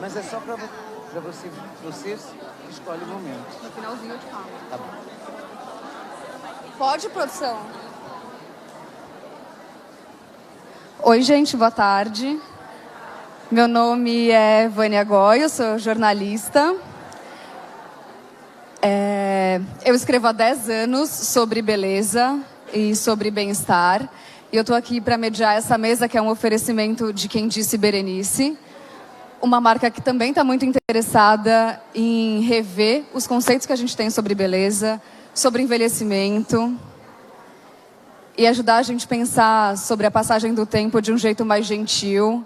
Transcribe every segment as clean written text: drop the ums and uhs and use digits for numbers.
Mas é só para você que escolhe o momento. No finalzinho eu te falo. Tá bom. Pode, produção? Oi, gente, boa tarde. Meu nome é Vânia Goy, eu sou jornalista. Eu escrevo há 10 anos sobre beleza e sobre bem-estar. E eu estou aqui para mediar essa mesa, que é um oferecimento de Quem Disse Berenice. Uma marca que também está muito interessada em rever os conceitos que a gente tem sobre beleza, sobre envelhecimento, e ajudar a gente a pensar sobre a passagem do tempo de um jeito mais gentil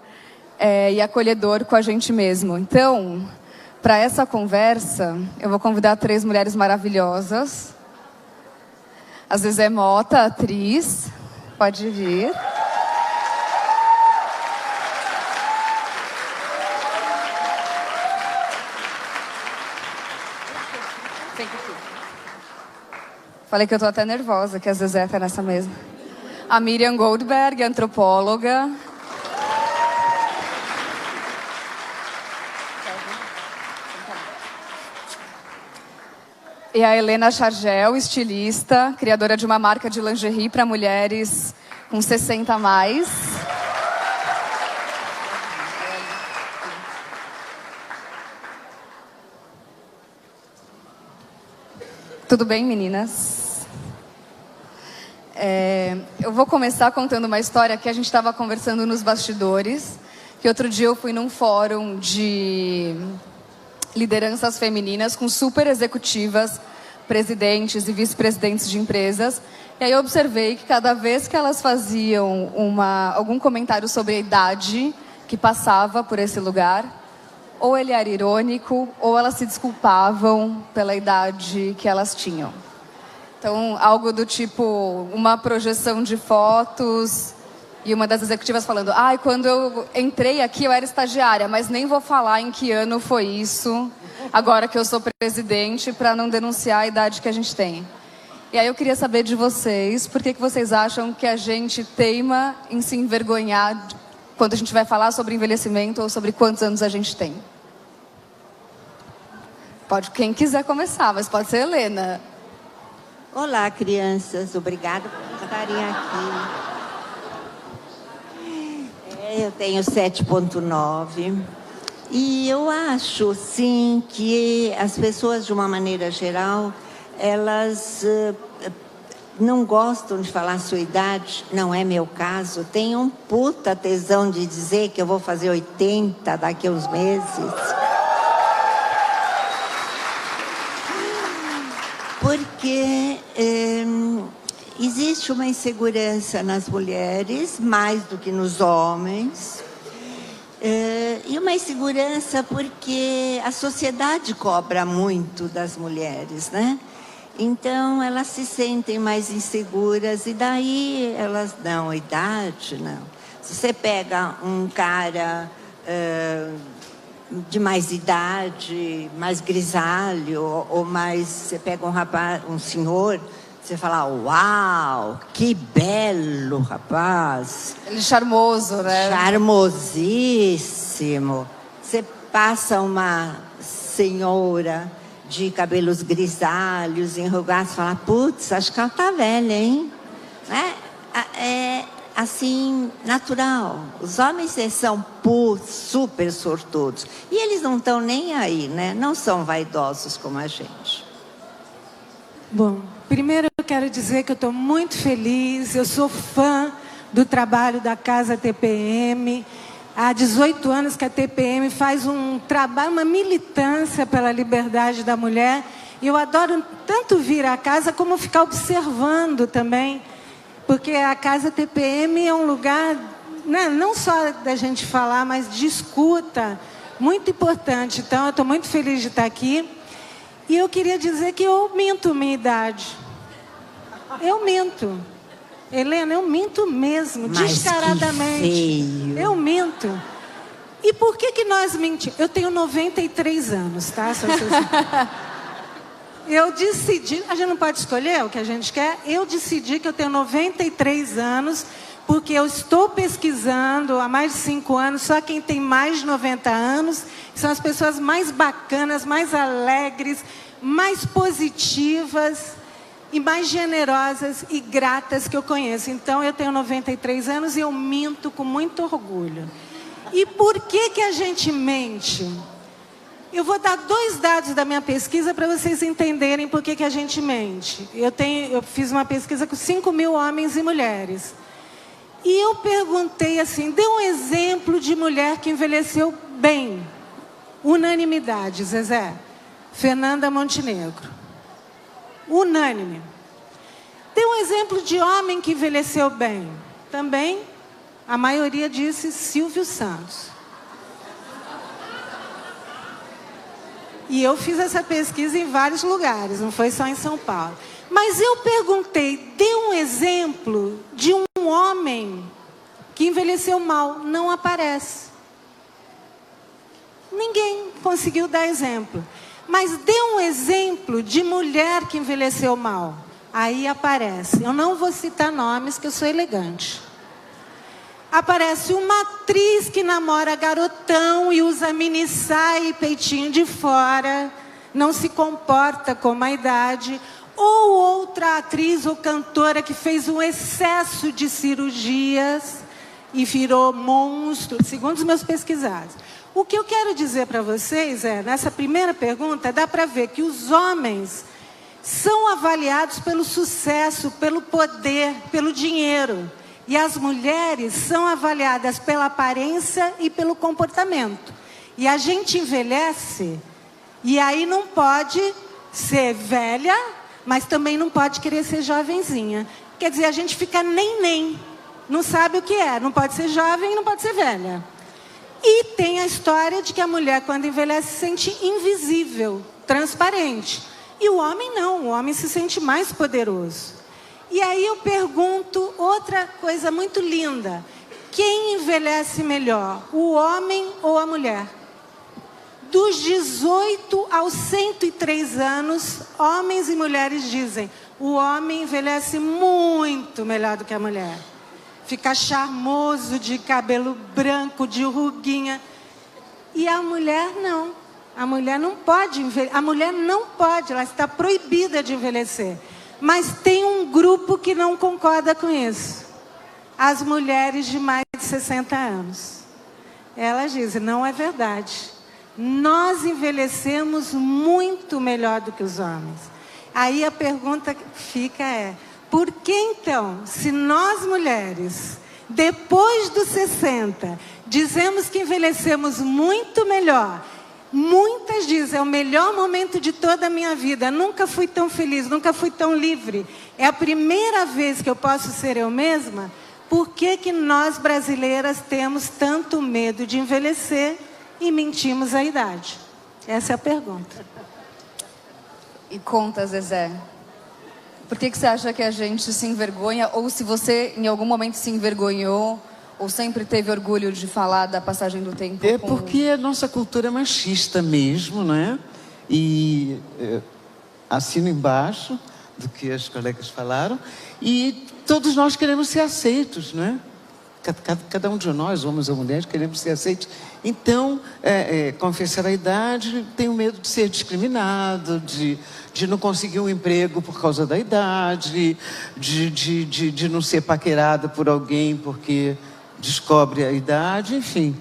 e acolhedor com a gente mesmo. Então, para essa conversa, eu vou convidar 3 mulheres maravilhosas. A Zezé Mota, atriz, pode vir. Falei que eu tô até nervosa, que a Zezé tá nessa mesa. A Miriam Goldberg, antropóloga. E a Helena Chargel, estilista, criadora de uma marca de lingerie para mulheres com 60 a mais. Tudo bem, meninas? Eu vou começar contando uma história que a gente estava conversando nos bastidores, que outro dia eu fui num fórum de lideranças femininas com super executivas, presidentes e vice-presidentes de empresas, e aí eu observei que cada vez que elas faziam algum comentário sobre a idade que passava por esse lugar, ou ele era irônico, ou elas se desculpavam pela idade que elas tinham. Então, algo do tipo, uma projeção de fotos e uma das executivas falando: quando eu entrei aqui eu era estagiária, mas nem vou falar em que ano foi isso, agora que eu sou presidente, para não denunciar a idade que a gente tem. E aí eu queria saber de vocês, por que vocês acham que a gente teima em se envergonhar quando a gente vai falar sobre envelhecimento ou sobre quantos anos a gente tem? Pode quem quiser começar, mas pode ser Helena. Olá, crianças. Obrigada por estarem aqui. Eu tenho 7,9. E eu acho, sim, que as pessoas, de uma maneira geral, elas não gostam de falar a sua idade. Não é meu caso. Tenho um puta tesão de dizer que eu vou fazer 80 daqui a uns meses. Porque existe uma insegurança nas mulheres, mais do que nos homens. E uma insegurança porque a sociedade cobra muito das mulheres, né? Então, elas se sentem mais inseguras e daí elas, não, idade, não. Se você pega um cara de mais idade, mais grisalho, ou mais, você pega um rapaz, um senhor, você fala: uau, que belo rapaz. Ele é charmoso, né? Charmosíssimo. Você passa uma senhora de cabelos grisalhos, enrugados, fala: putz, acho que ela tá velha, hein? É assim, natural. Os homens são super sortudos. E eles não estão nem aí, né? Não são vaidosos como a gente. Bom, primeiro eu quero dizer que eu estou muito feliz. Eu sou fã do trabalho da Casa TPM. Há 18 anos que a TPM faz um trabalho, uma militância pela liberdade da mulher. E eu adoro tanto vir à casa como ficar observando também. Porque a Casa TPM é um lugar, né, não só da gente falar, mas de escuta, muito importante. Então, eu estou muito feliz de estar aqui. E eu queria dizer que eu minto minha idade. Eu minto. Helena, eu minto mesmo, mas descaradamente. Que feio. Eu minto. E por que nós mentimos? Eu tenho 93 anos, tá? Se vocês... Eu decidi, a gente não pode escolher o que a gente quer. Eu decidi que eu tenho 93 anos, porque eu estou pesquisando há mais de 5 anos, só quem tem mais de 90 anos são as pessoas mais bacanas, mais alegres, mais positivas e mais generosas e gratas que eu conheço. Então, eu tenho 93 anos e eu minto com muito orgulho. E por que a gente mente? Eu vou dar 2 dados da minha pesquisa para vocês entenderem por que a gente mente. Eu fiz uma pesquisa com 5.000 homens e mulheres. E eu perguntei assim, dê um exemplo de mulher que envelheceu bem. Unanimidade, Zezé. Fernanda Montenegro. Unânime. Dê um exemplo de homem que envelheceu bem. Também, a maioria disse Silvio Santos. E eu fiz essa pesquisa em vários lugares, não foi só em São Paulo. Mas eu perguntei, dê um exemplo de um homem que envelheceu mal. Não aparece. Ninguém conseguiu dar exemplo. Mas dê um exemplo de mulher que envelheceu mal. Aí aparece. Eu não vou citar nomes, que eu sou elegante. Aparece uma atriz que namora garotão e usa mini saia e peitinho de fora, não se comporta como a idade. Ou outra atriz ou cantora que fez um excesso de cirurgias e virou monstro, segundo os meus pesquisados. O que eu quero dizer para vocês é, nessa primeira pergunta, dá para ver que os homens são avaliados pelo sucesso, pelo poder, pelo dinheiro. E as mulheres são avaliadas pela aparência e pelo comportamento. E a gente envelhece, e aí não pode ser velha, mas também não pode querer ser jovenzinha. Quer dizer, a gente fica nem, não sabe o que é. Não pode ser jovem e não pode ser velha. E tem a história de que a mulher, quando envelhece, se sente invisível, transparente. E o homem não, o homem se sente mais poderoso. E aí eu pergunto outra coisa muito linda. Quem envelhece melhor, o homem ou a mulher? Dos 18 aos 103 anos, homens e mulheres dizem, o homem envelhece muito melhor do que a mulher. Fica charmoso, de cabelo branco, de ruguinha. E a mulher não. A mulher não pode envelhecer. A mulher não pode, ela está proibida de envelhecer. Mas tem um grupo que não concorda com isso. As mulheres de mais de 60 anos. Elas dizem, não é verdade. Nós envelhecemos muito melhor do que os homens. Aí a pergunta que fica é, por que então, se nós mulheres, depois dos 60, dizemos que envelhecemos muito melhor, muitas dizem, é o melhor momento de toda a minha vida, nunca fui tão feliz, nunca fui tão livre, é a primeira vez que eu posso ser eu mesma, por que nós brasileiras temos tanto medo de envelhecer e mentimos a idade? Essa é a pergunta. E conta, Zezé, por que você acha que a gente se envergonha, ou se você em algum momento se envergonhou, ou sempre teve orgulho de falar da passagem do tempo? É porque a nossa cultura é machista mesmo, né? E assino embaixo do que as colegas falaram. E todos nós queremos ser aceitos, né? Cada um de nós, homens ou mulheres, queremos ser aceitos. Então, confessar a idade, tenho medo de ser discriminado, de não conseguir um emprego por causa da idade, de não ser paquerada por alguém porque descobre a idade, enfim,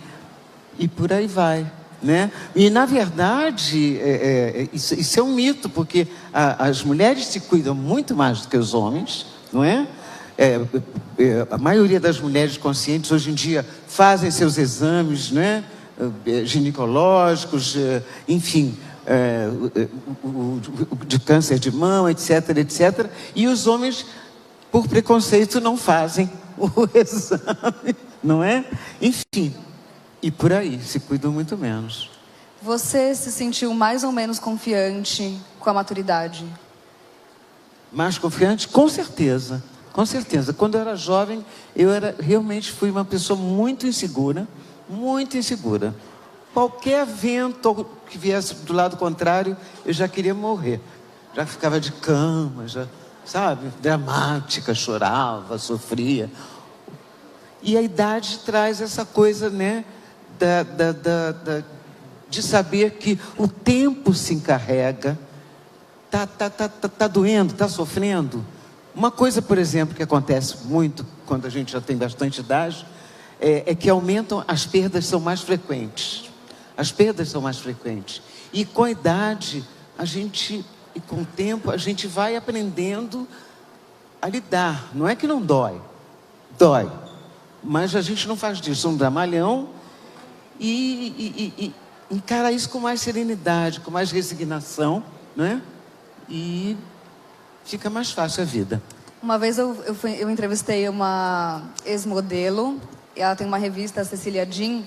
e por aí vai, né? E na verdade, isso é um mito, porque as mulheres se cuidam muito mais do que os homens, não é? A maioria das mulheres conscientes hoje em dia fazem seus exames, né? Ginecológicos, enfim, de câncer de mama, etc, etc. E os homens, por preconceito, não fazem o exame, não é? Enfim, e por aí, se cuidam muito menos. Você se sentiu mais ou menos confiante com a maturidade? Mais confiante? Com certeza, com certeza. Quando eu era jovem, realmente fui uma pessoa muito insegura, muito insegura. Qualquer vento que viesse do lado contrário, eu já queria morrer. Já ficava de cama, já, sabe, dramática, chorava, sofria. E a idade traz essa coisa, né, de saber que o tempo se encarrega. Tá doendo, tá sofrendo. Uma coisa, por exemplo, que acontece muito quando a gente já tem bastante idade, é que aumentam, as perdas são mais frequentes. As perdas são mais frequentes. E com a idade, e com o tempo, a gente vai aprendendo a lidar. Não é que não dói. Dói. Mas a gente não faz disso um dramalhão e encara isso com mais serenidade, com mais resignação, né? E fica mais fácil a vida. Uma vez eu entrevistei uma ex-modelo, e ela tem uma revista, a Cecília Jean,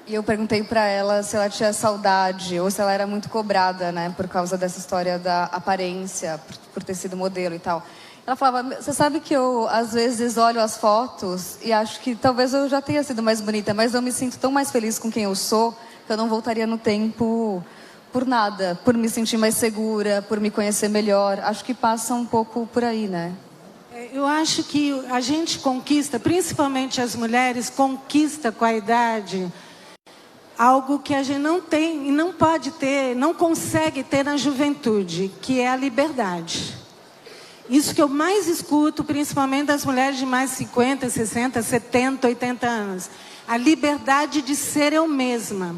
e eu perguntei para ela se ela tinha saudade ou se ela era muito cobrada, né, por causa dessa história da aparência, por ter sido modelo e tal. Ela falava, você sabe que eu às vezes olho as fotos e acho que talvez eu já tenha sido mais bonita, mas eu me sinto tão mais feliz com quem eu sou que eu não voltaria no tempo por nada, por me sentir mais segura, por me conhecer melhor. Acho que passa um pouco por aí, né? Eu acho que a gente conquista, principalmente as mulheres, conquista com a idade algo que a gente não tem e não pode ter, não consegue ter na juventude, que é a liberdade. Isso que eu mais escuto, principalmente das mulheres de mais 50, 60, 70, 80 anos. A liberdade de ser eu mesma.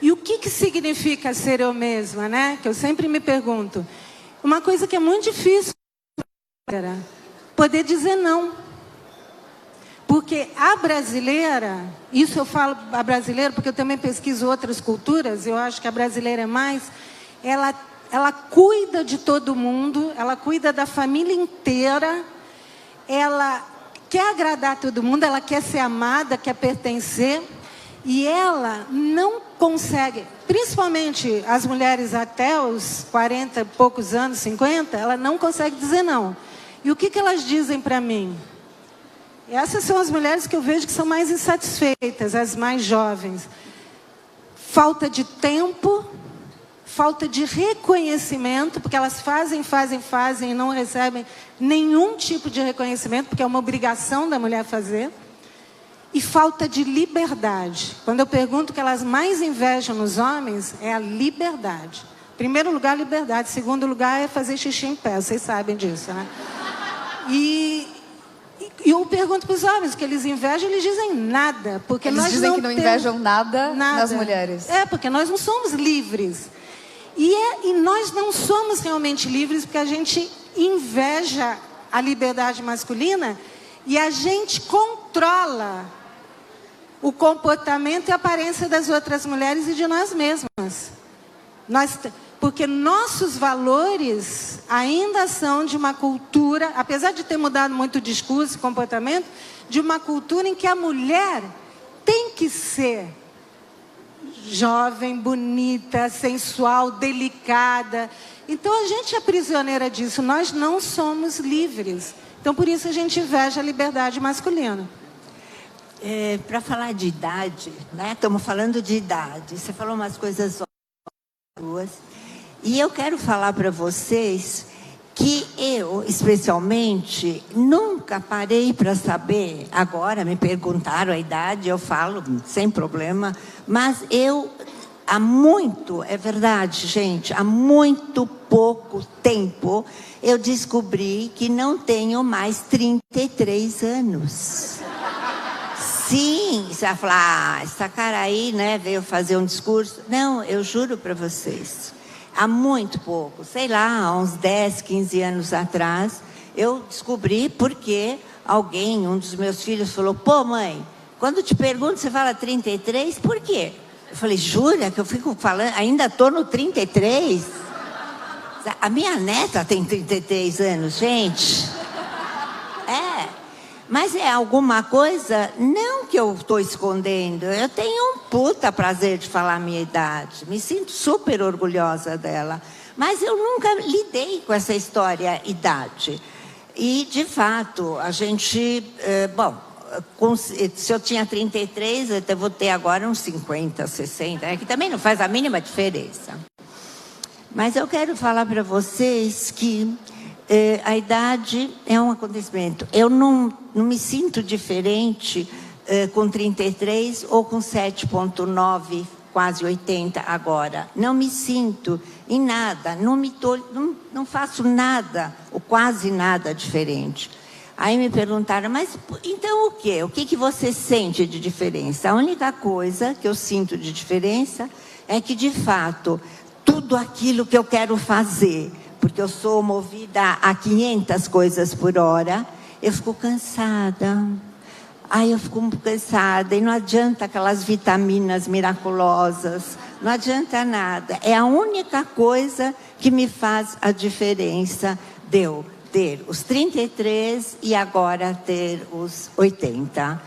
E o que significa ser eu mesma, né? Que eu sempre me pergunto. Uma coisa que é muito difícil, poder dizer não. Porque a brasileira, isso eu falo a brasileira porque eu também pesquiso outras culturas, eu acho que a brasileira é mais, ela cuida de todo mundo, ela cuida da família inteira, ela quer agradar todo mundo, ela quer ser amada, quer pertencer, e ela não consegue, principalmente as mulheres até os 40 e poucos anos, 50, ela não consegue dizer não. E o que elas dizem para mim? Essas são as mulheres que eu vejo que são mais insatisfeitas, as mais jovens. Falta de tempo, falta de reconhecimento, porque elas fazem e não recebem nenhum tipo de reconhecimento, porque é uma obrigação da mulher fazer. E falta de liberdade. Quando eu pergunto o que elas mais invejam nos homens, é a liberdade. Primeiro lugar, liberdade. Segundo lugar, é fazer xixi em pé. Vocês sabem disso, né? E eu pergunto para os homens o que eles invejam, eles dizem nada. Porque eles dizem que não invejam nada nas mulheres. É, porque nós não somos livres. E nós não somos realmente livres porque a gente inveja a liberdade masculina e a gente controla o comportamento e a aparência das outras mulheres e de nós mesmas. Porque nossos valores ainda são de uma cultura, apesar de ter mudado muito o discurso e comportamento, de uma cultura em que a mulher tem que ser jovem, bonita, sensual, delicada. Então a gente é prisioneira disso, nós não somos livres. Então por isso a gente inveja a liberdade masculina. Para falar de idade, né? Estamos falando de idade. Você falou umas coisas boas. E eu quero falar para vocês que eu, especialmente, nunca parei para saber. Agora me perguntaram a idade, eu falo sem problema. Mas há muito, é verdade, gente, há muito pouco tempo, eu descobri que não tenho mais 33 anos. Sim, você vai falar, essa cara aí, né, veio fazer um discurso. Não, eu juro para vocês, há muito pouco, sei lá, há uns 10, 15 anos atrás, eu descobri porque um dos meus filhos falou, pô mãe, quando te pergunto, você fala 33, por quê? Eu falei, jura que eu fico falando, ainda estou no 33? A minha neta tem 33 anos, gente. Mas é alguma coisa, não que eu estou escondendo, eu tenho um puta prazer de falar a minha idade, me sinto super orgulhosa dela, mas eu nunca lidei com essa história idade. E, de fato, a gente, se eu tinha 33, eu vou ter agora uns 50, 60, que também não faz a mínima diferença. Mas eu quero falar para vocês que A idade é um acontecimento. Eu não me sinto diferente com 33 ou com 7,9, quase 80 agora. Não me sinto em nada, não faço nada, ou quase nada diferente. Aí me perguntaram, mas então o quê? O que você sente de diferença? A única coisa que eu sinto de diferença é que, de fato, tudo aquilo que eu quero fazer, porque eu sou movida a 500 coisas por hora, eu fico cansada. Aí eu fico muito cansada e não adianta aquelas vitaminas miraculosas, não adianta nada. É a única coisa que me faz a diferença de eu ter os 33 e agora ter os 80.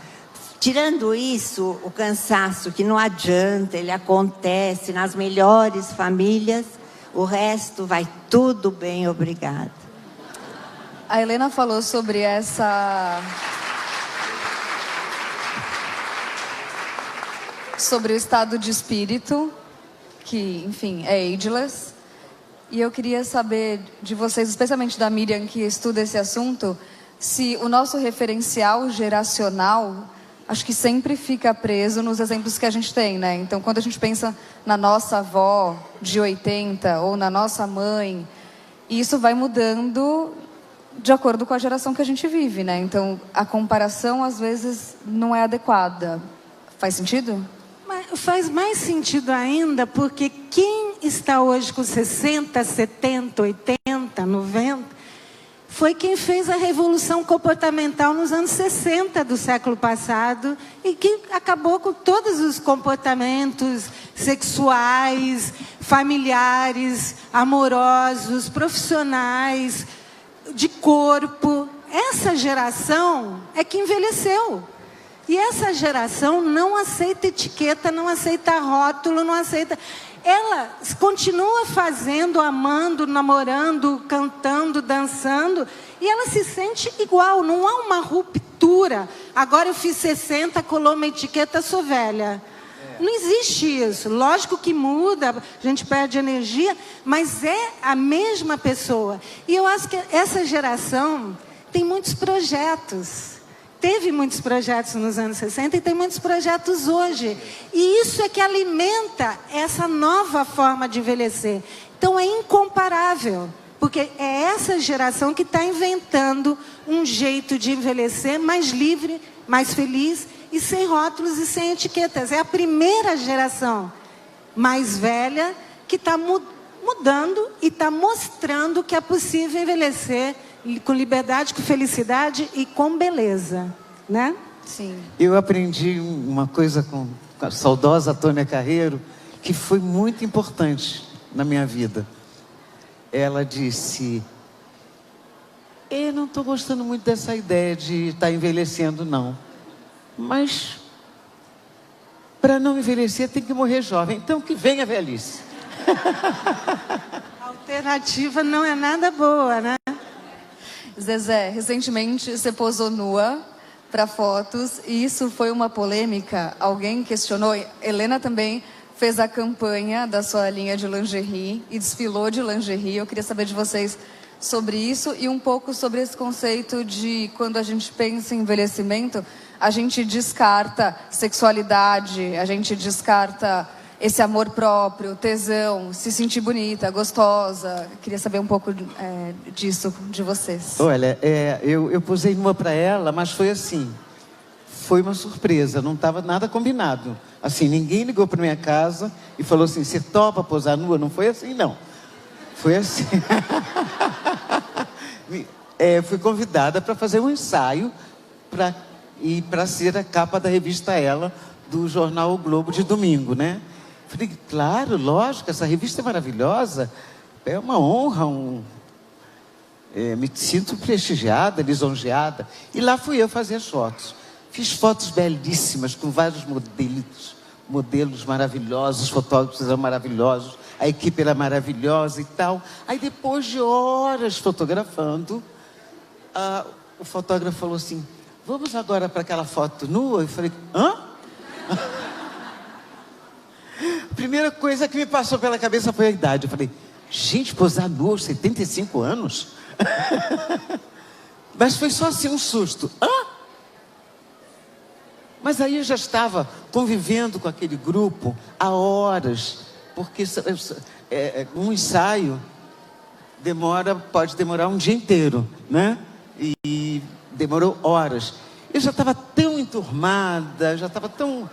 Tirando isso, o cansaço que não adianta, ele acontece nas melhores famílias, o resto vai tudo bem, obrigada. A Helena falou sobre sobre o estado de espírito, que, enfim, é ageless. E eu queria saber de vocês, especialmente da Miriam, que estuda esse assunto, se o nosso referencial geracional, acho que sempre fica preso nos exemplos que a gente tem, né? Então, quando a gente pensa na nossa avó de 80 ou na nossa mãe, isso vai mudando de acordo com a geração que a gente vive, né? Então, a comparação, às vezes, não é adequada. Faz sentido? Faz mais sentido ainda, porque quem está hoje com 60, 70, 80, 90, foi quem fez a revolução comportamental nos anos 60 do século passado e que acabou com todos os comportamentos sexuais, familiares, amorosos, profissionais, de corpo. Essa geração é que envelheceu. E essa geração não aceita etiqueta, não aceita rótulo, não aceita... Ela continua fazendo, amando, namorando, cantando, dançando, e ela se sente igual, não há uma ruptura. Agora eu fiz 60, colou uma etiqueta, sou velha. Não existe isso. Lógico que muda, a gente perde energia, mas é a mesma pessoa. E eu acho que essa geração tem muitos projetos. Teve muitos projetos nos anos 60 e tem muitos projetos hoje. E isso é que alimenta essa nova forma de envelhecer. Então é incomparável, porque é essa geração que está inventando um jeito de envelhecer mais livre, mais feliz e sem rótulos e sem etiquetas. É a primeira geração mais velha que está mudando e está mostrando que é possível envelhecer com liberdade, com felicidade e com beleza, né? Sim. Eu aprendi uma coisa com a saudosa Tônia Carreiro, que foi muito importante na minha vida. Ela disse, eu não estou gostando muito dessa ideia de estar envelhecendo, não. Mas, para não envelhecer, tem que morrer jovem. Então, que venha a velhice. A alternativa não é nada boa, né? Zezé, recentemente você posou nua para fotos e isso foi uma polêmica. Alguém questionou. Helena também fez a campanha da sua linha de lingerie e desfilou de lingerie. Eu queria saber de vocês sobre isso e um pouco sobre esse conceito de quando a gente pensa em envelhecimento, a gente descarta sexualidade, a gente descarta esse amor próprio, tesão, se sentir bonita, gostosa. Queria saber um pouco disso de vocês. Olha, eu posei nua para ela, mas foi assim. Foi uma surpresa, não estava nada combinado. Assim, ninguém ligou para minha casa e falou assim, você topa posar nua? Não foi assim, não. Foi assim. Fui convidada para fazer um ensaio para ser a capa da revista Ela, do jornal O Globo de domingo, né? Falei, claro, lógico, essa revista é maravilhosa, é uma honra, me sinto prestigiada, lisonjeada. E lá fui eu fazer as fotos. Fiz fotos belíssimas, com vários modelos maravilhosos, fotógrafos eram maravilhosos, a equipe era maravilhosa e tal. Aí depois de horas fotografando, o fotógrafo falou assim, vamos agora para aquela foto nua? Eu falei, hã? A primeira coisa que me passou pela cabeça foi a idade. Eu falei, gente, posar nua aos 75 anos? Mas foi só assim um susto. Hã? Mas aí eu já estava convivendo com aquele grupo há horas, porque um ensaio pode demorar um dia inteiro, né? E demorou horas. Eu já estava tão enturmada, já estava tão...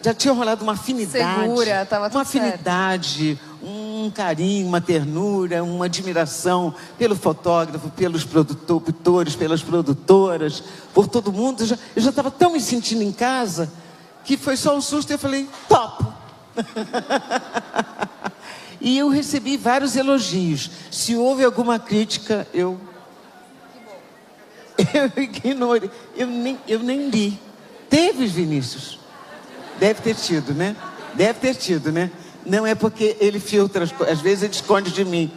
já tinha rolado uma afinidade. Segura, estava tudo uma afinidade, um carinho, uma ternura, uma admiração pelo fotógrafo, pelos produtores, pelas produtoras, por todo mundo. Eu já estava tão me sentindo em casa que foi só um susto e eu falei, topo. E eu recebi vários elogios. Se houve alguma crítica, eu ignorei. Eu nem li. Teve, Vinícius? Deve ter tido, né? Deve ter tido, né? Não é porque ele filtra as coisas. Às vezes ele esconde de mim.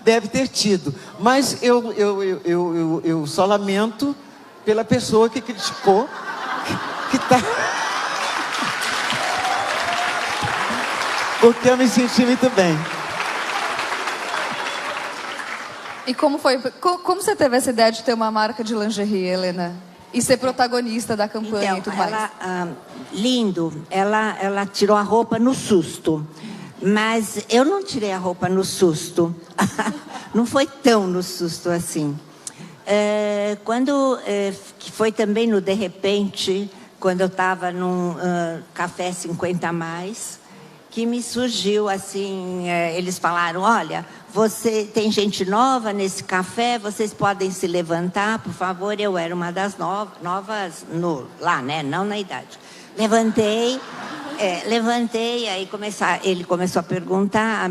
Deve ter tido. Mas eu só lamento pela pessoa que criticou, que tá... Porque eu me senti muito bem. E como foi? Como você teve essa ideia de ter uma marca de lingerie, Helena? E ser protagonista da campanha então, e tudo mais? Lindo, ela tirou a roupa no susto. Mas eu não tirei a roupa no susto. Não foi tão no susto assim. Que foi também no De Repente, quando eu estava num Café 50 a mais, que me surgiu assim, eles falaram, olha, tem gente nova nesse café, vocês podem se levantar, por favor. Eu era uma das novas lá, né? Não na idade. Levantei, aí ele começou a perguntar,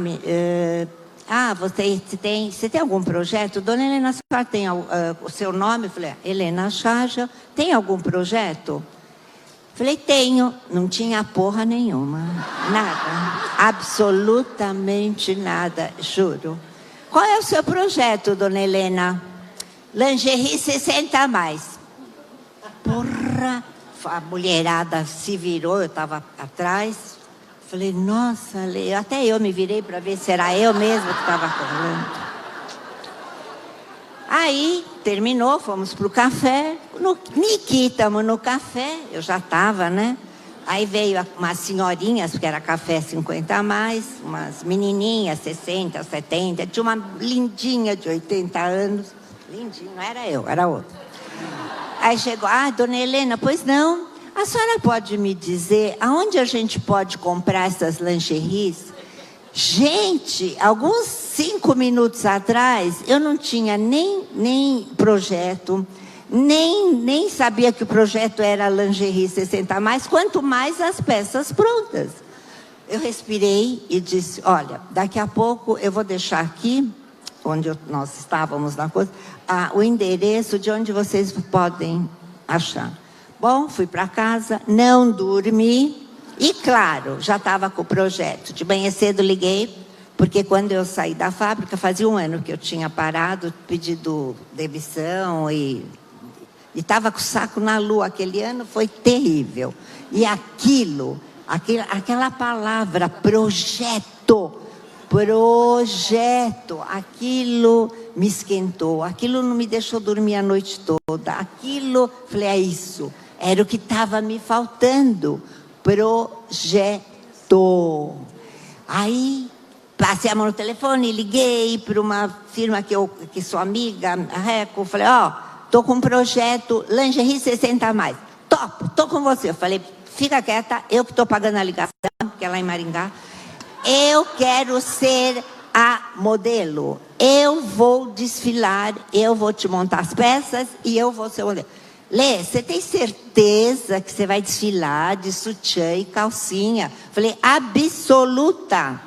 você tem algum projeto? Dona Helena, a senhora tem o seu nome? Eu falei, Helena Charja, tem algum projeto? Falei, tenho. Não tinha porra nenhuma. Nada. Absolutamente nada, juro. Qual é o seu projeto, dona Helena? Lingerie 60 a mais. Porra! A mulherada se virou, eu estava atrás. Falei, nossa, até eu me virei para ver se era eu mesma que estava falando. Aí, terminou, fomos pro café. Niki, estamos no café. Eu já estava, né? Aí veio umas senhorinhas, porque era café 50 a mais, umas menininhas, 60, 70. Tinha uma lindinha de 80 anos. Lindinha, não era eu, era outra. Aí chegou, dona Helena, pois não. A senhora pode me dizer aonde a gente pode comprar essas lingeries? Gente, alguns 5 minutos atrás, eu não tinha nem projeto, nem sabia que o projeto era lingerie 60 a mais, quanto mais as peças prontas. Eu respirei e disse, olha, daqui a pouco eu vou deixar aqui, onde nós estávamos na coisa, o endereço de onde vocês podem achar. Bom, fui para casa, não dormi. E, claro, já estava com o projeto. De manhã cedo liguei, porque quando eu saí da fábrica, fazia 1 ano que eu tinha parado, pedido demissão e estava com o saco na lua. Aquele ano foi terrível. E aquela palavra, projeto, aquilo me esquentou, aquilo não me deixou dormir a noite toda. Aquilo, falei, é isso, era o que estava me faltando. Projeto. Aí passei a mão no telefone, liguei para uma firma que sou amiga, a Reco, falei, tô com um projeto, lingerie 60 a mais. Tô com você. Eu falei, fica quieta, eu que estou pagando a ligação, porque é lá em Maringá. Eu quero ser a modelo. Eu vou desfilar, eu vou te montar as peças e eu vou ser o modelo. Lê, você tem certeza que você vai desfilar de sutiã e calcinha? Falei, absoluta.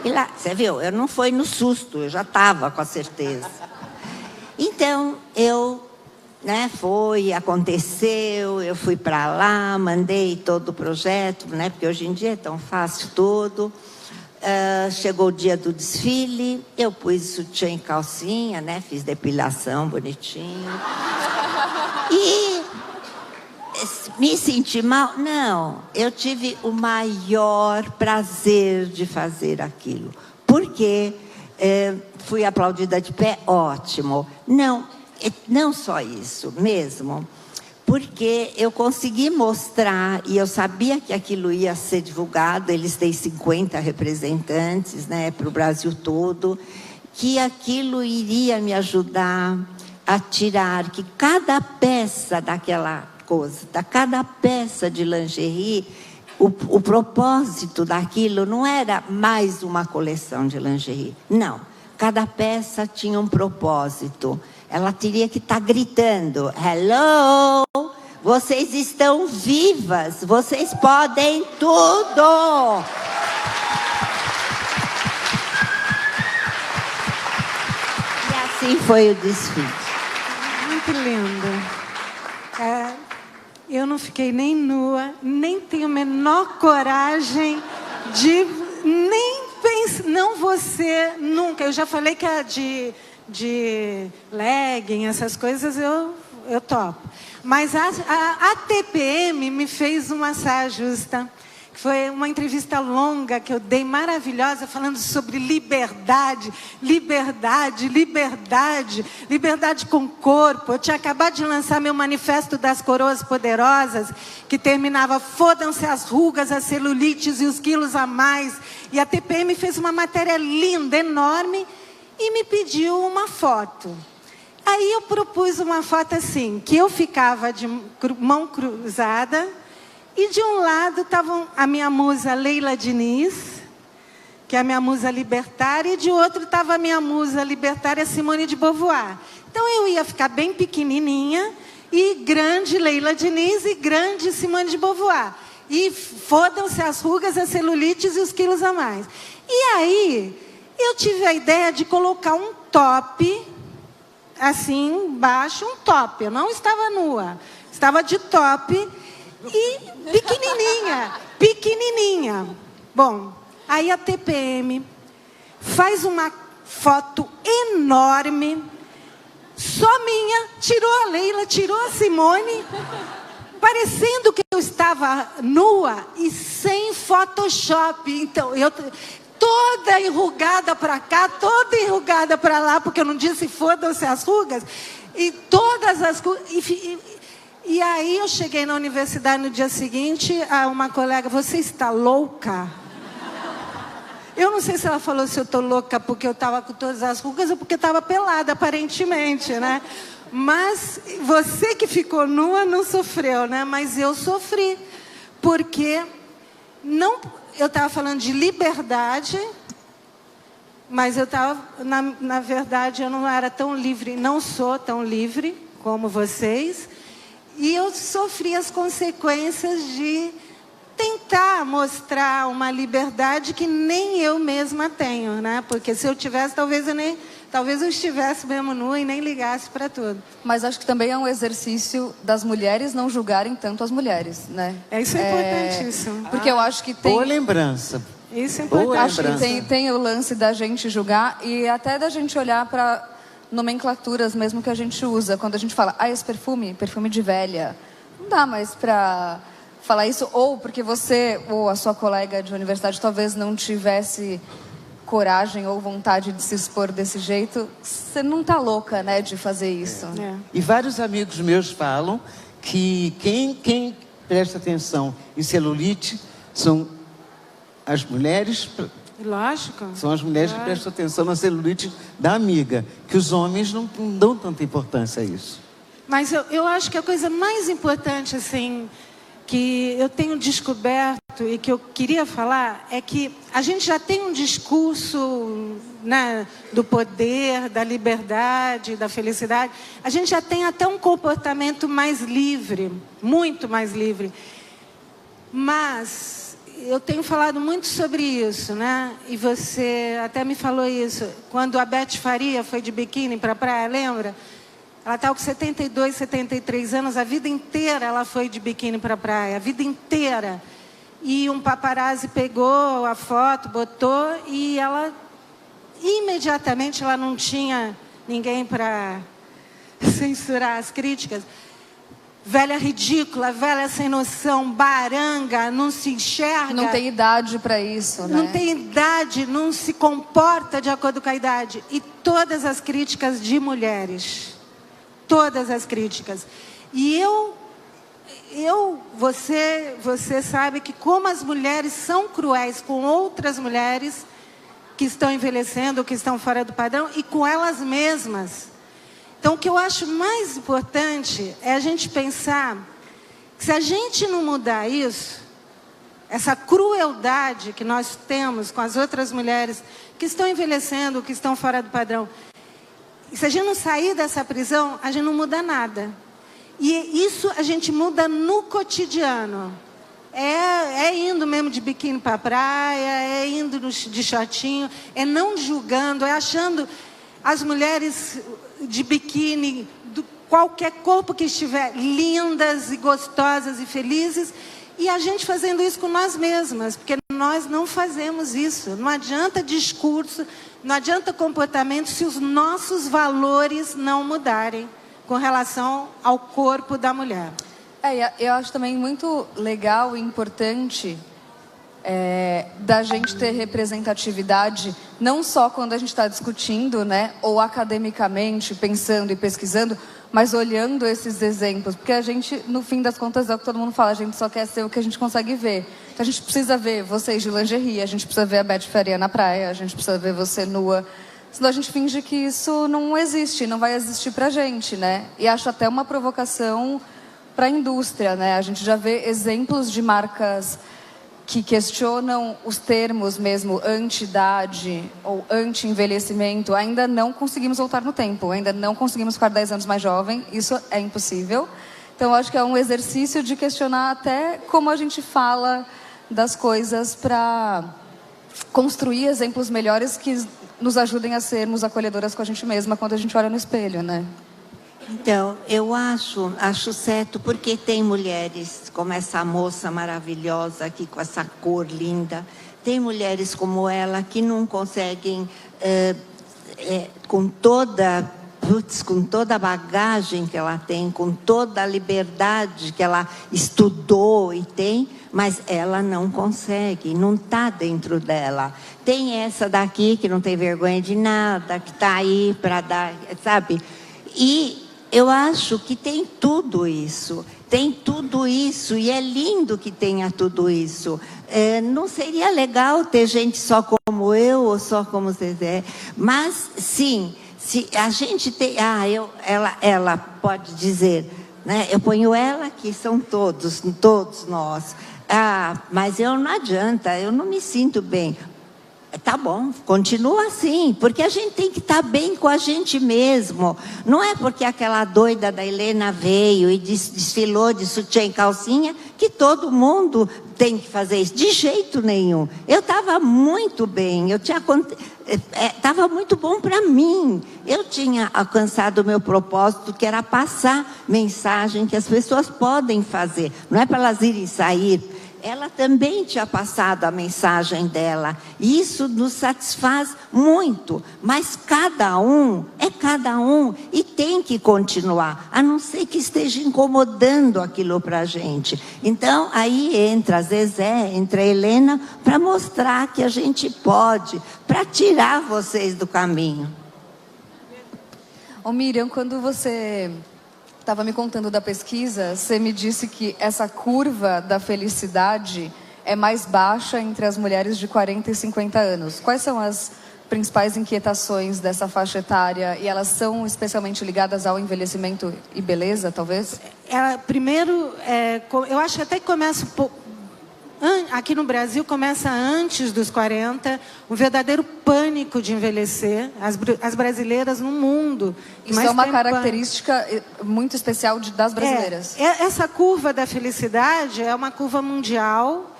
E lá, você viu, eu não fui no susto, eu já estava com a certeza. Então, aconteceu, eu fui para lá, mandei todo o projeto, né? Porque hoje em dia é tão fácil tudo. Chegou o dia do desfile, eu pus sutiã e calcinha, né? Fiz depilação bonitinho. E Me senti mal? Não, eu tive o maior prazer de fazer aquilo. Porque fui aplaudida de pé, ótimo. Não só isso mesmo, porque eu consegui mostrar, e eu sabia que aquilo ia ser divulgado, eles têm 50 representantes, né, para o Brasil todo, que aquilo iria me ajudar a tirar, que cada peça daquela coisa, cada peça de lingerie, o propósito daquilo não era mais uma coleção de lingerie, não. Cada peça tinha um propósito. Ela teria que estar gritando: hello, vocês estão vivas, vocês podem tudo. E assim foi o desfile. Muito lindo. Eu não fiquei nem nua, nem tenho a menor coragem de nem pensar. Não você, nunca. Eu já falei que de legging, essas coisas, eu topo. Mas a TPM me fez uma saia justa, que foi uma entrevista longa que eu dei, maravilhosa, falando sobre liberdade, liberdade, liberdade, liberdade com o corpo. Eu tinha acabado de lançar meu manifesto das coroas poderosas, que terminava: fodam-se as rugas, as celulites e os quilos a mais. E a TPM fez uma matéria linda, enorme, e me pediu uma foto. Aí eu propus uma foto assim, que eu ficava de mão cruzada, e de um lado estava a minha musa Leila Diniz, que é a minha musa libertária, e de outro estava a minha musa libertária Simone de Beauvoir. Então eu ia ficar bem pequenininha, e grande Leila Diniz e grande Simone de Beauvoir. E fodam-se as rugas, as celulites e os quilos a mais. E aí eu tive a ideia de colocar um top, assim, embaixo, um top. Eu não estava nua, estava de top e pequenininha, pequenininha. Bom, aí a TPM faz uma foto enorme, só minha, tirou a Leila, tirou a Simone, parecendo que eu estava nua e sem Photoshop. Então, eu toda enrugada para cá, toda enrugada para lá, porque eu não disse fodam-se as rugas, e todas as rugas. E aí eu cheguei na universidade no dia seguinte, a uma colega: você está louca? Eu não sei se ela falou se eu estou louca porque eu estava com todas as rugas ou porque estava pelada, aparentemente, né? Mas você que ficou nua não sofreu, né? Mas eu sofri, porque não... Eu estava falando de liberdade, mas eu estava, na verdade, eu não era tão livre, não sou tão livre como vocês, e eu sofri as consequências de tentar mostrar uma liberdade que nem eu mesma tenho, né? Porque se eu tivesse, talvez eu estivesse mesmo nua e nem ligasse para tudo. Mas acho que também é um exercício das mulheres não julgarem tanto as mulheres, né? Isso é importantíssimo. Porque eu acho que tem... Boa lembrança. Isso é importante. Acho que tem o lance da gente julgar e até da gente olhar para nomenclaturas mesmo que a gente usa. Quando a gente fala: esse perfume de velha. Não dá mais para falar isso. Ou porque você ou a sua colega de universidade talvez não tivesse coragem ou vontade de se expor desse jeito. Você não tá louca, né, de fazer isso. E vários amigos meus falam que quem presta atenção em celulite são as mulheres. Lógico. São as mulheres que prestam atenção na celulite da amiga, que os homens não dão tanta importância a isso. Mas eu acho que a coisa mais importante, assim, que eu tenho descoberto e que eu queria falar é que a gente já tem um discurso, né, do poder, da liberdade, da felicidade. A gente já tem até um comportamento mais livre, muito mais livre. Mas eu tenho falado muito sobre isso, né? E você até me falou isso. Quando a Beth Faria foi de biquíni para a praia, lembra? Ela estava com 72, 73 anos, a vida inteira ela foi de biquíni para a praia, a vida inteira. E um paparazzi pegou a foto, botou, e ela, imediatamente, ela não tinha ninguém para censurar as críticas. velha ridícula, velha sem noção, baranga, não se enxerga. Não tem idade para isso, né? Não tem idade, não se comporta de acordo com a idade. E todas as críticas de mulheres. Todas as críticas. E você sabe que como as mulheres são cruéis com outras mulheres que estão envelhecendo, que estão fora do padrão, e com elas mesmas. Então, o que eu acho mais importante é a gente pensar que se a gente não mudar isso, essa crueldade que nós temos com as outras mulheres que estão envelhecendo, que estão fora do padrão, e se a gente não sair dessa prisão, a gente não muda nada. E isso a gente muda no cotidiano. É indo mesmo de biquíni para a praia, é indo de shortinho, é não julgando, é achando as mulheres de biquíni, qualquer corpo que estiver, lindas e gostosas e felizes, e a gente fazendo isso com nós mesmas, porque nós não fazemos isso. Não adianta discurso, não adianta comportamento se os nossos valores não mudarem com relação ao corpo da mulher. Eu acho também muito legal e importante da gente ter representatividade, não só quando a gente está discutindo, né, ou academicamente, pensando e pesquisando, mas olhando esses exemplos. Porque a gente, no fim das contas, é o que todo mundo fala, a gente só quer ser o que a gente consegue ver. Então a gente precisa ver vocês de lingerie, a gente precisa ver a Beth Faria na praia, a gente precisa ver você nua. Senão a gente finge que isso não existe, não vai existir pra gente, né? E acho até uma provocação para a indústria, né? A gente já vê exemplos de marcas que questionam os termos mesmo anti-idade ou anti-envelhecimento. Ainda não conseguimos voltar no tempo, ainda não conseguimos ficar 10 anos mais jovem, isso é impossível. Então, eu acho que é um exercício de questionar até como a gente fala das coisas para construir exemplos melhores que nos ajudem a sermos acolhedoras com a gente mesma quando a gente olha no espelho, né? Então, eu acho certo, porque tem mulheres como essa moça maravilhosa aqui, com essa cor linda. Tem mulheres como ela que não conseguem, com toda a bagagem que ela tem, com toda a liberdade que ela estudou e tem, mas ela não consegue, não está dentro dela. Tem essa daqui que não tem vergonha de nada, que está aí para dar, sabe? E eu acho que tem tudo isso, e é lindo que tenha tudo isso. Não seria legal ter gente só como eu ou só como Zezé, mas sim, se a gente tem, ela pode dizer, né? Eu ponho ela que são todos nós. Mas eu não adianta, eu não me sinto bem. Tá bom, continua assim, porque a gente tem que estar bem com a gente mesmo. Não é porque aquela doida da Helena veio e desfilou de sutiã e calcinha que todo mundo tem que fazer isso. De jeito nenhum. Eu estava muito bem, estava muito bom para mim. Eu tinha alcançado o meu propósito, que era passar mensagem que as pessoas podem fazer. Não é para elas irem sair. Ela também tinha passado a mensagem dela. E isso nos satisfaz muito. Mas cada um é cada um e tem que continuar, a não ser que esteja incomodando aquilo para a gente. Então, aí entra a Zezé, entra a Helena, para mostrar que a gente pode, para tirar vocês do caminho. Ô Miriam, quando você estava me contando da pesquisa, você me disse que essa curva da felicidade é mais baixa entre as mulheres de 40 e 50 anos. Quais são as principais inquietações dessa faixa etária? E elas são especialmente ligadas ao envelhecimento e beleza, talvez? Primeiro, eu acho que até que começa aqui no Brasil, começa antes dos 40, um verdadeiro pânico de envelhecer. As brasileiras no mundo. Isso é uma característica muito especial das brasileiras. Essa curva da felicidade é uma curva mundial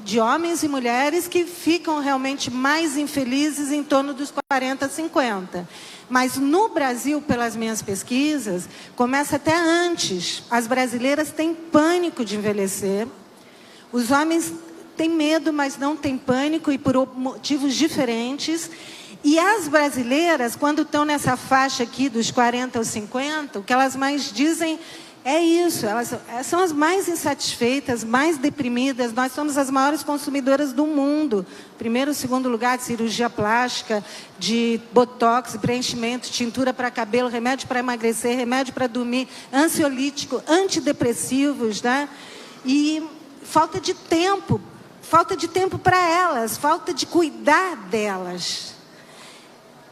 de homens e mulheres que ficam realmente mais infelizes em torno dos 40, 50. Mas no Brasil, pelas minhas pesquisas, começa até antes. As brasileiras têm pânico de envelhecer. Os homens têm medo, mas não têm pânico, e por motivos diferentes. E as brasileiras, quando estão nessa faixa aqui dos 40 aos 50, o que elas mais dizem É isso, elas são as mais insatisfeitas, mais deprimidas. Nós somos as maiores consumidoras do mundo. Primeiro, segundo lugar de cirurgia plástica, de botox, preenchimento, tintura para cabelo, remédio para emagrecer, remédio para dormir, ansiolítico, antidepressivos, né? E falta de tempo para elas, falta de cuidar delas.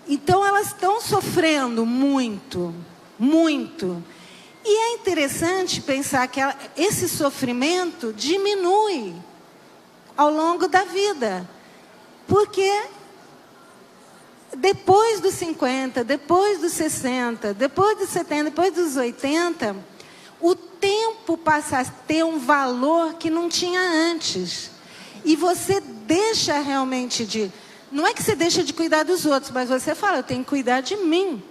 Então, elas estão sofrendo muito, muito. E é interessante pensar que esse sofrimento diminui ao longo da vida. Porque depois dos 50, depois dos 60, depois dos 70, depois dos 80, o tempo passa a ter um valor que não tinha antes. E você deixa realmente de... Não é que você deixa de cuidar dos outros, mas você fala, eu tenho que cuidar de mim.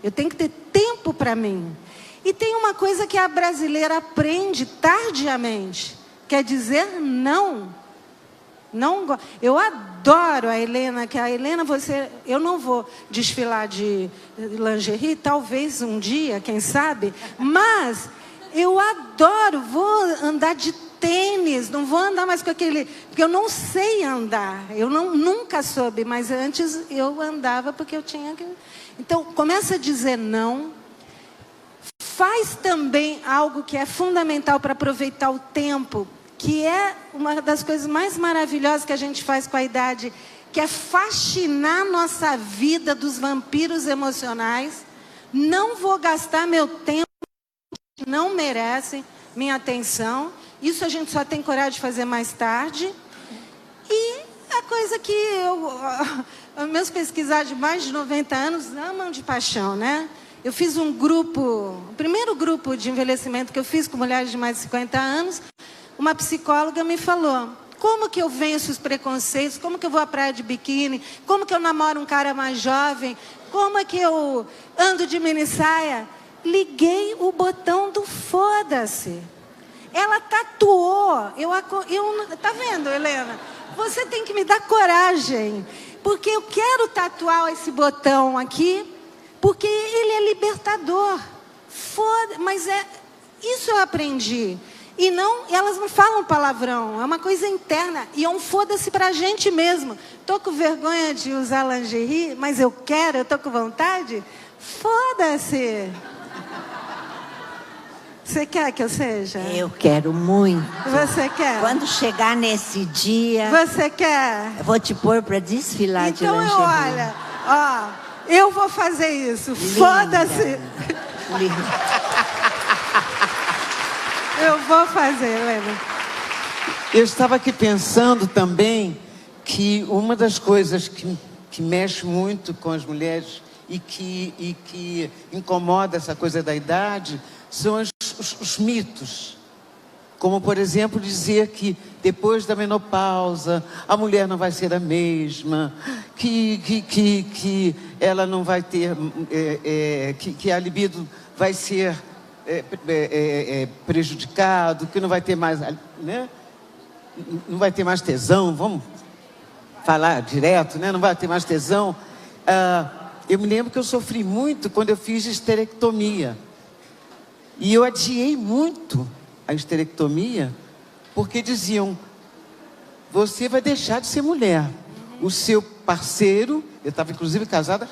Eu tenho que ter tempo para mim. E tem uma coisa que a brasileira aprende tardiamente. Quer dizer não. Eu adoro a Helena, que a Helena, eu não vou desfilar de lingerie, talvez um dia, quem sabe, mas eu adoro, vou andar de tênis, não vou andar mais com aquele, porque eu não sei andar, nunca soube, mas antes eu andava porque eu tinha que... Então, começa a dizer não. Faz também algo que é fundamental para aproveitar o tempo, que é uma das coisas mais maravilhosas que a gente faz com a idade, que é fascinar nossa vida dos vampiros emocionais. Não vou gastar meu tempo, não merecem minha atenção. Isso a gente só tem coragem de fazer mais tarde. E a coisa que meus pesquisados de mais de 90 anos amam de paixão, né? Eu fiz um grupo, o primeiro grupo de envelhecimento que eu fiz com mulheres de mais de 50 anos, uma psicóloga me falou, como que eu venço os preconceitos, como que eu vou à praia de biquíni, como que eu namoro um cara mais jovem, como é que eu ando de minissaia? Liguei o botão do foda-se. Ela tatuou, tá vendo, Helena? Você tem que me dar coragem, porque eu quero tatuar esse botão aqui, porque ele é libertador. Mas isso eu aprendi. E elas não falam palavrão, é uma coisa interna. E é um foda-se pra gente mesmo. Tô com vergonha de usar lingerie, mas eu tô com vontade. Foda-se. Você quer que eu seja? Eu quero muito. Você quer? Quando chegar nesse dia... Você quer? Eu vou te pôr para desfilar de lingerie. Então, olha, eu vou fazer isso. Foda-se. Eu vou fazer, Helena. Eu estava aqui pensando também que uma das coisas que mexe muito com as mulheres e que incomoda essa coisa da idade são os mitos. Como, por exemplo, dizer que depois da menopausa a mulher não vai ser a mesma, que ela não vai ter, que a libido vai ser prejudicado, que não vai ter mais, né? Não vai ter mais tesão, vamos falar direto, né? Não vai ter mais tesão. Eu me lembro que eu sofri muito quando eu fiz esterectomia. E eu adiei muito a esterectomia, porque diziam, você vai deixar de ser mulher. O seu parceiro, eu estava inclusive casada,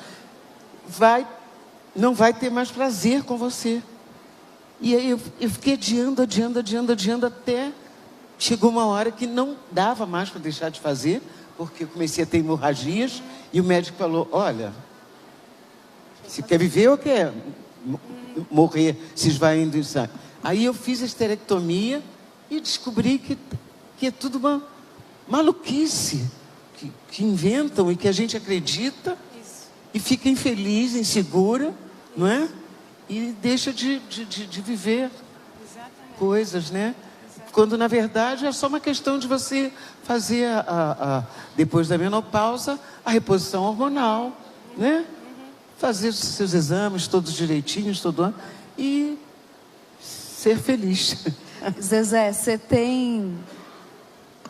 não vai ter mais prazer com você. E aí eu fiquei adiando, até chegou uma hora que não dava mais para deixar de fazer, porque eu comecei a ter hemorragias, e o médico falou, olha, você quer viver ou quer morrer se esvaindo em sangue? Aí eu fiz a esterectomia e descobri que é tudo uma maluquice, que inventam e que a gente acredita. Isso. E fica infeliz, insegura, não é? E deixa de viver. Exatamente. Coisas, né? Exatamente. Quando na verdade é só uma questão de você fazer, depois da menopausa, a reposição hormonal, né? Fazer os seus exames todos direitinhos, todo ano, e ser feliz. Zezé, você tem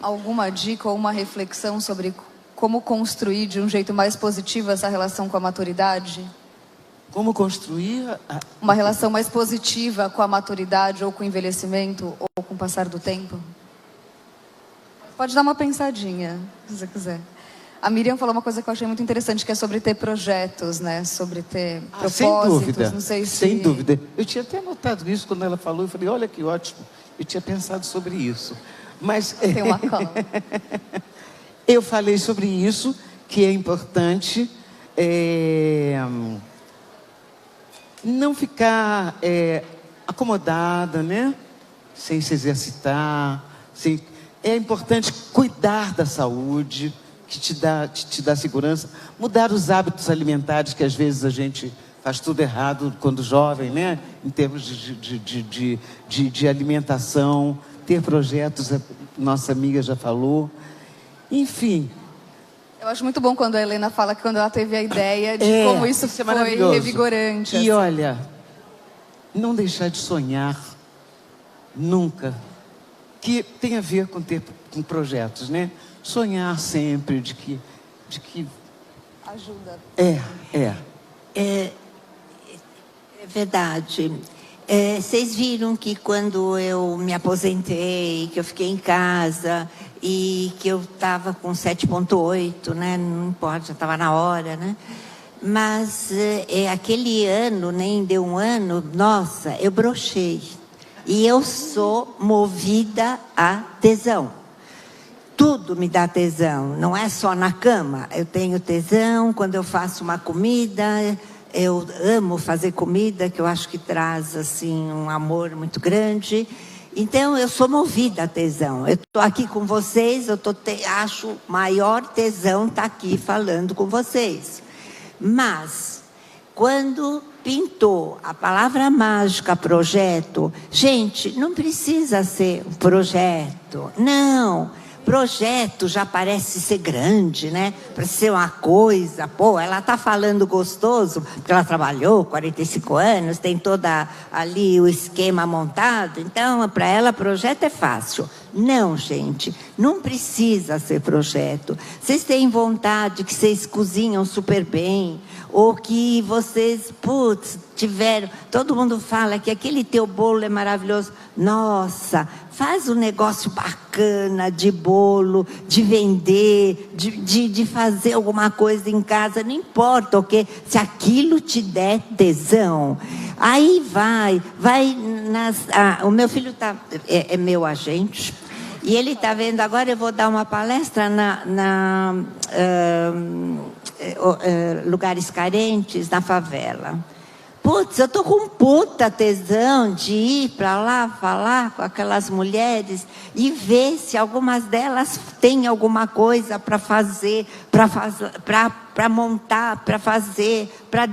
alguma dica ou uma reflexão sobre como construir de um jeito mais positivo essa relação com a maturidade? Como construir uma relação mais positiva com a maturidade ou com o envelhecimento ou com o passar do tempo? Pode dar uma pensadinha, se você quiser. A Miriam falou uma coisa que eu achei muito interessante, que é sobre ter projetos, né? Sobre ter propósitos. Sem dúvida, não sei se... sem dúvida. Eu tinha até notado isso quando ela falou. Eu falei, olha que ótimo. Eu tinha pensado sobre isso. Mas tem uma cola. Eu falei sobre isso, que é importante não ficar acomodada, né? Sem se exercitar. É importante cuidar da saúde, que te dá segurança. Mudar os hábitos alimentares, que às vezes a gente faz tudo errado quando jovem, né? Em termos de alimentação. Ter projetos, nossa amiga já falou. Enfim. Eu acho muito bom quando a Helena fala que quando ela teve a ideia de como isso foi revigorante. E assim. olha, não deixar de sonhar nunca, que tem a ver com projetos, né? Sonhar sempre de que ajuda. É verdade. Vocês viram que quando eu me aposentei, que eu fiquei em casa e que eu estava com 7,8, né? Não importa, já estava na hora, né? Mas aquele ano, nem deu um ano, nossa, eu brochei. E eu sou movida a tesão. Tudo me dá tesão, não é só na cama. Eu tenho tesão quando eu faço uma comida. Eu amo fazer comida, que eu acho que traz assim um amor muito grande. Então eu sou movida a tesão. Eu estou aqui com vocês, acho maior tesão estar aqui falando com vocês. Mas quando pintou a palavra mágica projeto, gente, não precisa ser um projeto, não. Projeto já parece ser grande, né? Para ser uma coisa, pô, ela está falando gostoso, porque ela trabalhou 45 anos, tem toda ali o esquema montado, então para ela projeto é fácil. Não, gente, não precisa ser projeto. Vocês têm vontade que vocês cozinham super bem, ou que vocês, tiveram... Todo mundo fala que aquele teu bolo é maravilhoso. Nossa, faz um negócio bacana de bolo, de vender, de fazer alguma coisa em casa, não importa o que, se aquilo te der tesão. Aí vai o meu filho é meu agente, e ele está vendo agora, eu vou dar uma palestra lugares carentes, na favela. Eu tô com puta tesão de ir para lá falar com aquelas mulheres e ver se algumas delas têm alguma coisa para fazer, para montar, para fazer, para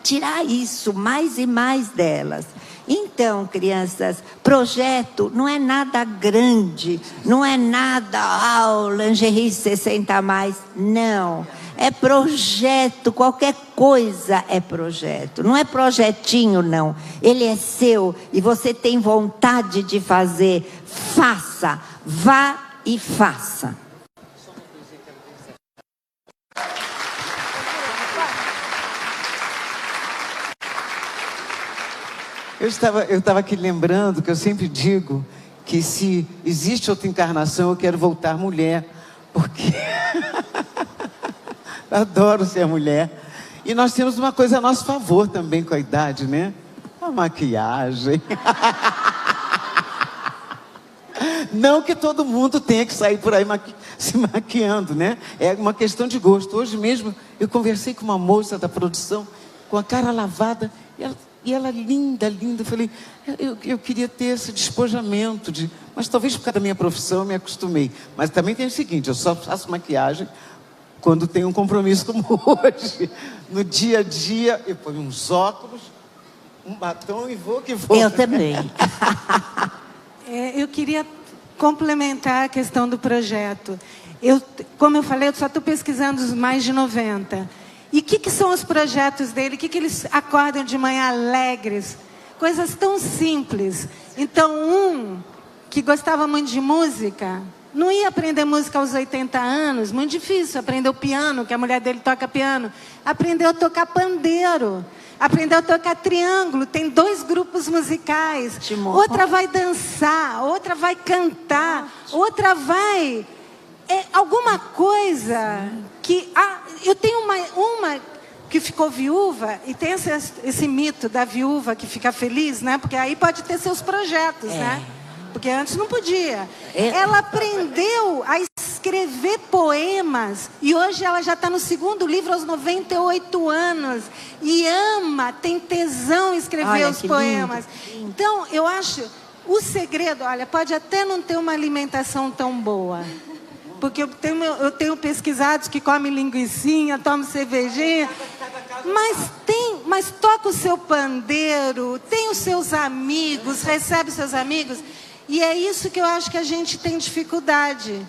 tirar isso, mais e mais delas. Então, crianças, projeto não é nada grande, não é nada, o lingerie 60 a mais, não. É projeto, qualquer coisa é projeto. Não é projetinho, não. Ele é seu e você tem vontade de fazer. Faça, vá e faça. Eu estava aqui lembrando que eu sempre digo que se existe outra encarnação, eu quero voltar mulher, porque eu adoro ser mulher. E nós temos uma coisa a nosso favor também com a idade, né? A maquiagem. Não que todo mundo tenha que sair por aí se maquiando, né? É uma questão de gosto. Hoje mesmo eu conversei com uma moça da produção com a cara lavada e ela linda, linda. Eu falei, eu queria ter esse despojamento mas talvez por causa da minha profissão eu me acostumei. Mas também tem o seguinte, eu só faço maquiagem quando tem um compromisso como hoje. No dia a dia, eu ponho uns óculos, um batom e vou que vou. Eu também. Eu queria complementar a questão do projeto. Como eu falei, eu só estou pesquisando os mais de 90. E o que são os projetos dele? O que eles acordam de manhã alegres? Coisas tão simples. Então, que gostava muito de música, não ia aprender música aos 80 anos, muito difícil. Aprendeu piano, que a mulher dele toca piano. Aprendeu a tocar pandeiro. Aprendeu a tocar triângulo. Tem 2 grupos musicais. Outra vai dançar, outra vai cantar, outra vai... alguma coisa que... eu tenho uma que ficou viúva, e tem esse mito da viúva que fica feliz, né? Porque aí pode ter seus projetos, né? Porque antes não podia. Ela aprendeu a escrever poemas e hoje ela já está no 2º livro aos 98 anos e ama, tem tesão em escrever os poemas. Lindo. Então, eu acho, o segredo, olha, pode até não ter uma alimentação tão boa. Porque eu tenho pesquisados que comem linguicinha, tomam cervejinha, mas toca o seu pandeiro, tem os seus amigos, recebe os seus amigos. E é isso que eu acho que a gente tem dificuldade,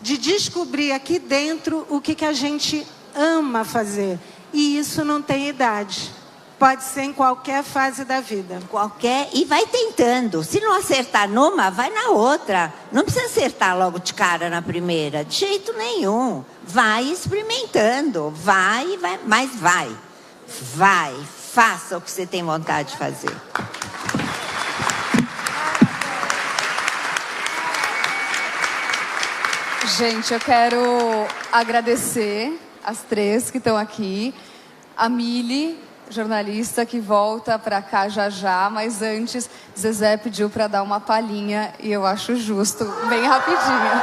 de descobrir aqui dentro o que a gente ama fazer. E isso não tem idade. Pode ser em qualquer fase da vida. E vai tentando. Se não acertar numa, vai na outra. Não precisa acertar logo de cara na primeira. De jeito nenhum. Vai experimentando. Vai. Vai. Faça o que você tem vontade de fazer. Gente, eu quero agradecer as 3 que estão aqui. A Mili, jornalista, que volta para cá já, mas antes, Zezé pediu para dar uma palhinha e eu acho justo, bem rapidinho.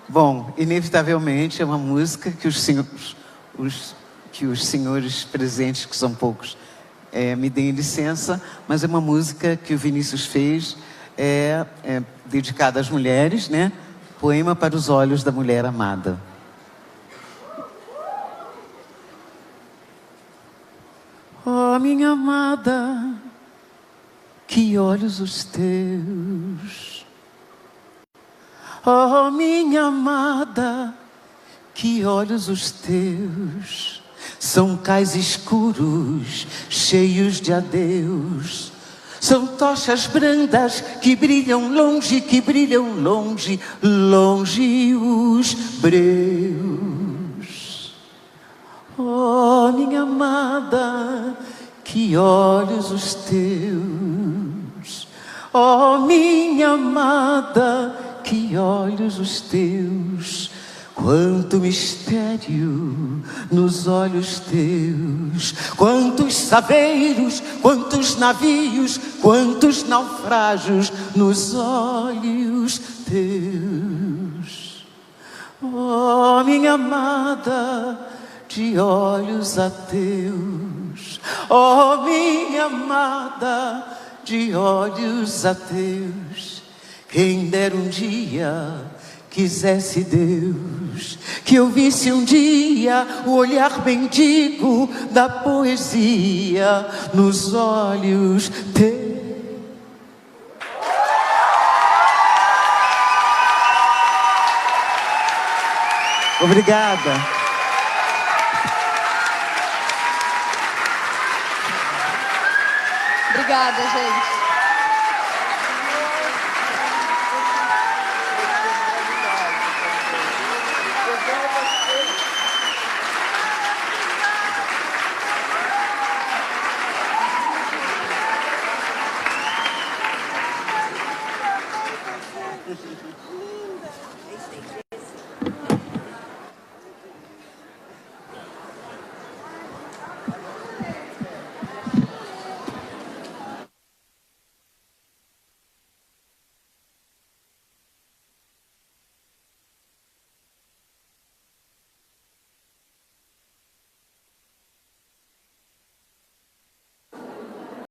Bom, inevitavelmente é uma música que os senhores presentes, que são poucos, me deem licença, mas é uma música que o Vinícius fez, dedicada às mulheres, né? Poema para os olhos da mulher amada. Oh, minha amada, que olhos os teus. Oh, minha amada, que olhos os teus. São cais escuros, cheios de adeus. São tochas brandas que brilham longe, longe os breus. Oh, minha amada, que olhos os teus. Oh, minha amada, que olhos os teus. Quanto mistério nos olhos teus, quantos saveiros, quantos navios, quantos naufrágios nos olhos teus. Oh, minha amada, de olhos ateus. Oh, minha amada, de olhos ateus. Quem dera um dia, quisesse Deus, que eu visse um dia o olhar bendigo da poesia nos olhos teus. Obrigada. Obrigada, gente.